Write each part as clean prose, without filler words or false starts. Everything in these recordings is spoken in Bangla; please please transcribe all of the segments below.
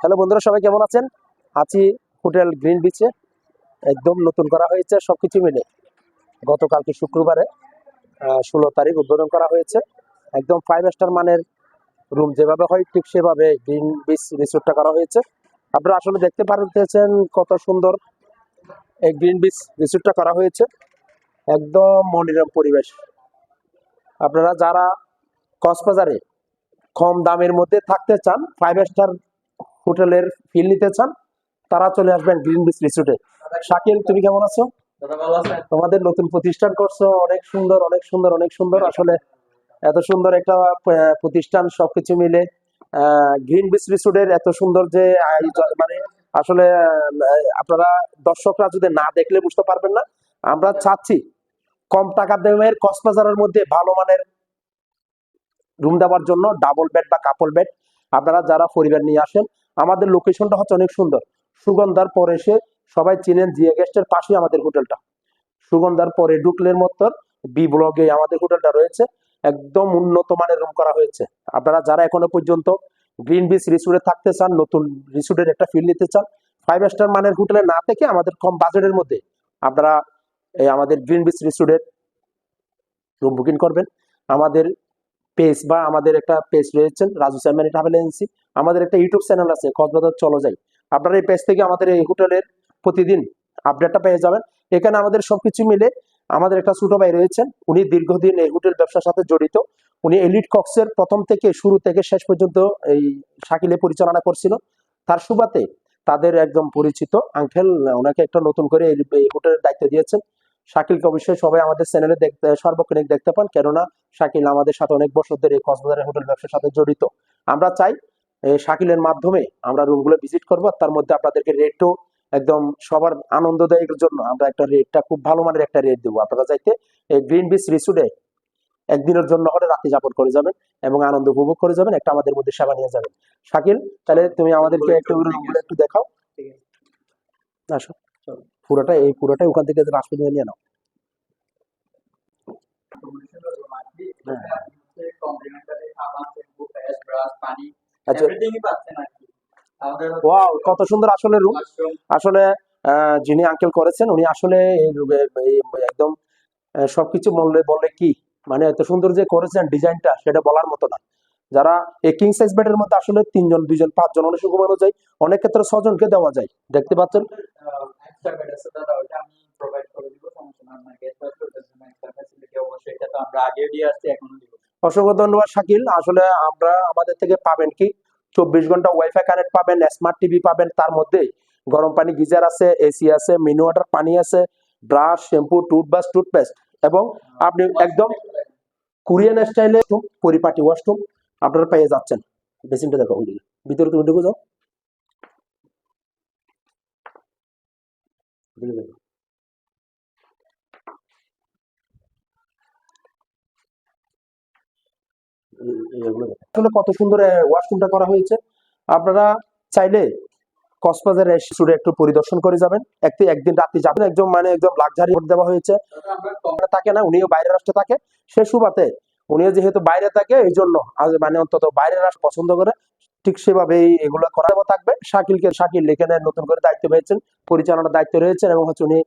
হ্যালো বন্ধুরা, সবাই কেমন আছেন? আছি হোটেল গ্রিন বিচে। একদম নতুন করা হয়েছে সবকিছু মিলে। গতকালকে শুক্রবারে 16 তারিখ উদ্বোধন করা হয়েছে। একদম 5 স্টার মানের রুম যেভাবে হয় ঠিক সেভাবে গ্রিন বিচ রিসোর্টটা করা হয়েছে। আপনারা আসলে দেখতে পারতেছেন কত সুন্দর এই গ্রিন বিচ রিসোর্টটা করা হয়েছে। একদম মনোরম পরিবেশ। আপনারা যারা কক্সবাজারে কম দামের মধ্যে থাকতে চান, 5 স্টার হোটেলের ফিল নিতে চান, তারা চলে আসবেন গ্রিন বিচ রিসোর্টে। শাকিল, তুমি কেমন আছো? তোমাদের নতুন প্রতিষ্ঠান করছো, অনেক সুন্দর অনেক সুন্দর অনেক সুন্দর। আসলে এত সুন্দর একটা প্রতিষ্ঠান, সবকিছু মিলে গ্রিন বিচ রিসোর্টের এত সুন্দর যে মানে আসলে আপনারা দর্শকরা যদি না দেখলে বুঝতে পারবেন না। আমরা চাচ্ছি কম টাকার দামের কক্সবাজারের মধ্যে ভালো মানের রুম দেওয়ার জন্য, ডাবল বেড বা কাপল বেড। আপনারা যারা পরিবার নিয়ে আসেন, আমাদের লোকেশনটা হচ্ছে অনেক সুন্দর। সুগন্ধার পরে এসে সবাই চিনেন, জিয়া গেস্টের পাশেই আমাদের হোটেলটা। সুগন্ধার পরে ঢুকলের মতো বি ব্লগে আমাদের হোটেলটা রয়েছে। একদম উন্নত মানের রুম করা হয়েছে। আপনারা যারা এখনো পর্যন্ত গ্রিন বিচ রিসোর্টে থাকতে চান, নতুন রিসোর্টের একটা ফিল নিতে চান, 5 স্টার মানের হোটেলে না থেকে আমাদের কম বাজেটের মধ্যে আপনারা আমাদের গ্রিন বিচ রিসোর্টের রুম বুকিং করবেন। আমাদের পেজ বা আমাদের একটা পেজ রয়েছে রাজু স্যামনি ট্রাভেল এজেন্সি। আমাদের একটা ইউটিউব চ্যানেল আছে কক্সবাজার চলো যাই। আপনারা এই পেজ থেকে আমাদের এই হোটেলের প্রতিদিন আপডেটটা পেয়ে যাবেন। এখানে আমাদের সবকিছু মিলে আমাদের একটা ছোট ভাই রয়েছেন, উনি দীর্ঘদিন এই হোটেল ব্যবসার সাথে জড়িত। উনি এলিট কক্সের প্রথম থেকে শুরু থেকে শেষ পর্যন্ত এই শাকিলে পরিচালনা করছিল। তার সুবাদে তাদের একদম পরিচিত আঙ্কেল ওনাকে একটা নতুন করে এই হোটেলের দায়িত্ব দিয়েছেন। শাকিলকে অবশ্যই সবাই আমাদের চ্যানেলে দেখতে সর্বক্ষণিক দেখতে পান, কেননা শাকিল আমাদের সাথে অনেক বছর ধরে কক্সবাজারের হোটেল ব্যবসার সাথে জড়িত। আমরা চাই শাকিলের মাধ্যমে আমরা রুমগুলো ভিজিট করবো, তার মধ্যে আপনাদেরকে রেটও একদম সবার আনন্দদায়কের জন্য আমরা একটা রেটটা খুব ভালো মানের একটা রেট দেবো। আপনারা চাইতে এই গ্রিন বিচ রিসোর্টে একদিনের জন্য হলে রাত্রি যাপন করে যাবেন এবং আনন্দ উপভোগ করে যাবেন, একটা আমাদের মধ্যে সেবা নিয়ে যাবেন। শাকিল, তাহলে তুমি আমাদেরকে একটু রুমগুলো একটু দেখাও। আসো, পুরোটা এই পুরোটাই ওখান থেকে রাসপি নিয়ে নাও। আচ্ছা, ওয়াও, কত সুন্দর আসলে রুম। আসলে যিনি আঙ্কেল করেছেন উনি আসলে একদম সবকিছু বললে বলে কি, মানে এত সুন্দর যে করেছেন ডিজাইনটা, সেটা বলার মতো না। যারা এই কিং সাইজ বেডের মধ্যে আসলে 3 জন 2 জন 5 জন অনেক সময় ঘুমানো যায়, অনেক ক্ষেত্রে 6 জনকে দেওয়া যায়, দেখতে পাচ্ছেন। অসংখ্য ধন্যবাদ শাকিল। আসলে আমরা আমাদের থেকে পাবেন কি 24 ঘন্টা ওয়াইফাই কানেক্ট পাবেন, স্মার্ট টিভি পাবেন, তার মধ্যে গরম পানি গিজার আছে, এসি আছে, মিনি ওয়াটার পানি আছে, ব্রাশ, শ্যাম্পু, টুথব্রাশ, টুথপেস্ট, এবং আপনি একদম কোরিয়ান স্টাইলে পরিপাটি ওয়াশরুম আপনারা পেয়ে যাচ্ছেন। বেসিনটা দেখো ওইদিকে, ভিতরে তুমি ঢুকে যাও। আসলে কত সুন্দর ওয়াশরুমটা করা হয়েছে। আপনারা চাইলে কক্সবাজারে এসে একটু পরিদর্শন করে যাবেন, একদিন রাত্রি যাবেন। একদম মানে একদম লাক্সারি দেওয়া হয়েছে। থাকে না, উনিও বাইরের রাষ্ট্রে থাকে, সে সুবাদে উনিও যেহেতু বাইরে থাকে এই জন্য মানে অন্তত বাইরের রাষ্ট্র পছন্দ করে, ঠিক সেভাবেই এগুলো করা থাকবে। শাকিল এখানে নতুন করে দায়িত্ব পেয়েছেন, পরিচালনার দায়িত্ব রয়েছেন, এবং হচ্ছে উনি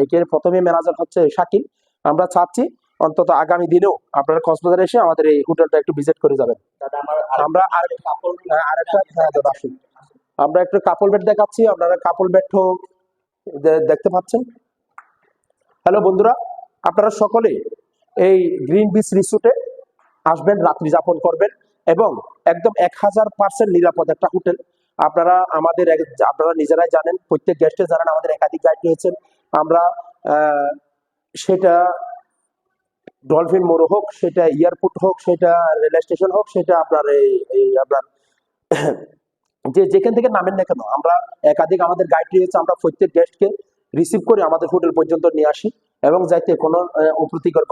এখানে প্রথমে ম্যানেজার হচ্ছে শাকিল। আমরা চাচ্ছি অন্তত আগামী দিনেও আপনারা কক্সবাজারে এসে আমাদের এই হোটেলটা একটু ভিজিট করে যাবেন। আমরা আমরা একটু কাপল বেড দেখাচ্ছি, আপনারা কাপল বেড দেখতে পাচ্ছেন। হ্যালো বন্ধুরা, আপনারা সকলে এই গ্রিন বিচ রিসোর্টে আসবেন, রাত্রি যাপন করবেন, এবং একদম 1000% নিরাপদ একটা হোটেল। আপনারা আপনারা নিজেরাই জানেন, প্রত্যেক গেস্টে জানেন আমাদের একাধিক গাইড রয়েছেন। আমরা সেটা ডলফিন মোড় হোক, সেটা এয়ারপোর্ট হোক, সেটা রেল স্টেশন হোক, সেটা আপনার আপনার যেখান থেকে নামেন না কেন, আমরা একাধিক আমাদের গাইড রয়েছে। আমরা প্রত্যেক গেস্টকে রিসিভ করে আমাদের হোটেল পর্যন্ত নিয়ে আসি, এবং যাইতে কোনো অপ্রীতিকর